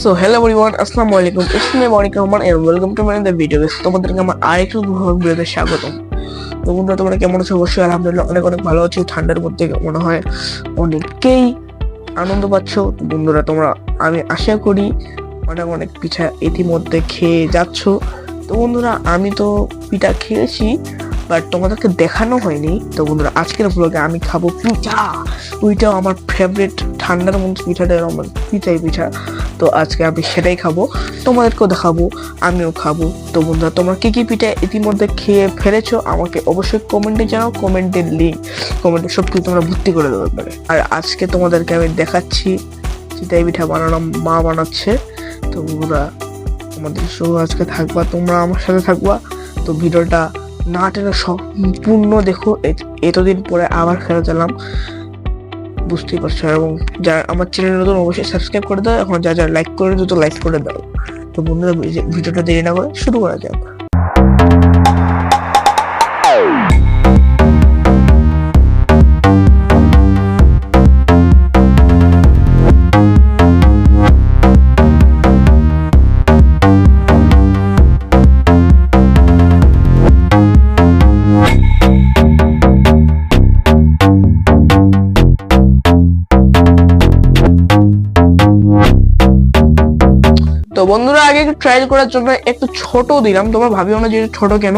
So hello everyone, আসসালামু আলাইকুম। It's me Monik Rahman and welcome to my the video. তোমাদেরকে আমার আরেকটু ভিডিওতে স্বাগতম। তো বন্ধুরা, তোমরা কেমন আছো? অবশ্যই আলহামদুলিল্লাহ অনেক অনেক ভালো আছি। ঠান্ডার মধ্যে মনে হয় অনেকেই আনন্দ পাচ্ছ। বন্ধুরা, তোমরা আমি আশা করি অনেক অনেক পিঠা ইতিমধ্যে খেয়ে যাচ্ছ। তো বন্ধুরা, আমি তো পিঠা খেয়েছি, বাট তোমাদেরকে দেখানো হয়নি। তো বন্ধুরা, আজকের ব্লগে আমি খাবো পিঠা। ওইটাও আমার ফেভারিট ঠান্ডার মধ্যে পিঠাটা আমার পিঠা। তো আজকে আমি সেটাই খাবো, তোমাদেরকেও দেখাবো, আমিও খাবো। তো বন্ধুরা, তোমরা কি কি পিঠা ইতিমধ্যে খেয়ে ফেলেছো আমাকে অবশ্যই কমেন্টে জানাও। কমেন্টের লিঙ্ক কমেন্টে সব কিছু তোমরা ভর্তি করে দেবে পারে। আর আজকে তোমাদেরকে আমি দেখাচ্ছি চিতাই পিঠা বানানো মা বানাচ্ছে। তো বন্ধুরা, আমাদের শো আজকে থাকবা, তোমরা আমার সাথে থাকবা। তো ভিডিওটা না টেনে সম্পূর্ণ দেখো। এতদিন পরে আবার ফেরত এলাম, বুঝতেই পারছো। এবং যারা আমার চ্যানেল নতুন অবশ্যই সাবস্ক্রাইব করে দাও। এখন যা লাইক করে দ্রুত লাইক করে দাও। তো বন্ধুরা, ভিডিওটা দেরি না করে শুরু করা যাক। তো বন্ধুরা, আগে একটু ট্রাই করার জন্য একটু ছোট দিলাম। তোমরা ভাবিও না যে ছোট কেন,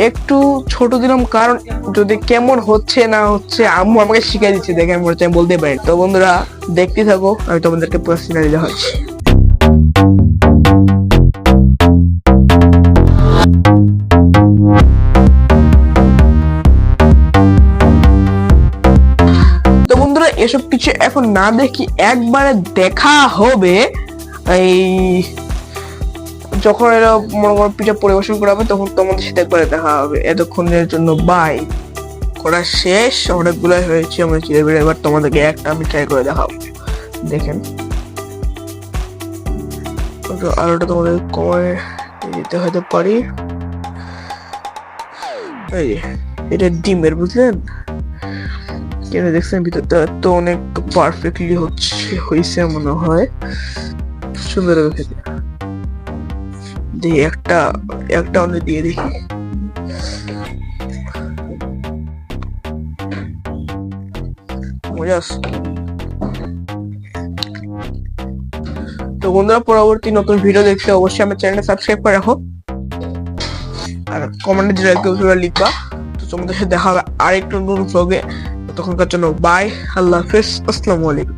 একটু ছোট দিলাম কারণ যদি কেমন হচ্ছে না হচ্ছে আম্মু আমাকে শিখিয়ে দিচ্ছে, দেখে আমি বলতে পারি। তো বন্ধুরা, দেখতে থাকো, আমি তোমাদেরকে পুরো সিনারি দেখাচ্ছি। তো বন্ধুরা, এসব কিছু এখন না দেখি, একবারে দেখা হবে এই যখন এরা মনে করো পিঠা পরিবেশন করা হবে, তখন তোমাদের সাথে একবারে দেখা হবে। এতক্ষণের জন্য বাই করা শেষ, অনেকগুলো হয়েছে আমরা চিড়ে বেড়ে। এবার তোমাদেরকে একটা আমি ট্রাই করে দেখাবো, দেখেন। আলোটা তোমাদের কমে দিতে হতে পারি। এই যে এটা ডিমের, বুঝলেন কেন? দেখছেন ভিতরটা তো অনেক পারফেক্টলি হয়েছে মনে হয়, সুন্দর খেতে। দিয়ে একটা অনেক দিয়ে দেখি। মজা আসছে। তো বন্ধুরা, পরবর্তী নতুন ভিডিও দেখতে অবশ্যই আমার চ্যানেলটা সাবস্ক্রাইব করে রাখো আর কমেন্টে যেটা লিখবা। তো তোমাদের সাথে দেখা হবে আরেকটু নতুন ব্লগে। তখনকার জন্য বাই, আল্লাহ হাফেজ, আসসালামু আলাইকুম।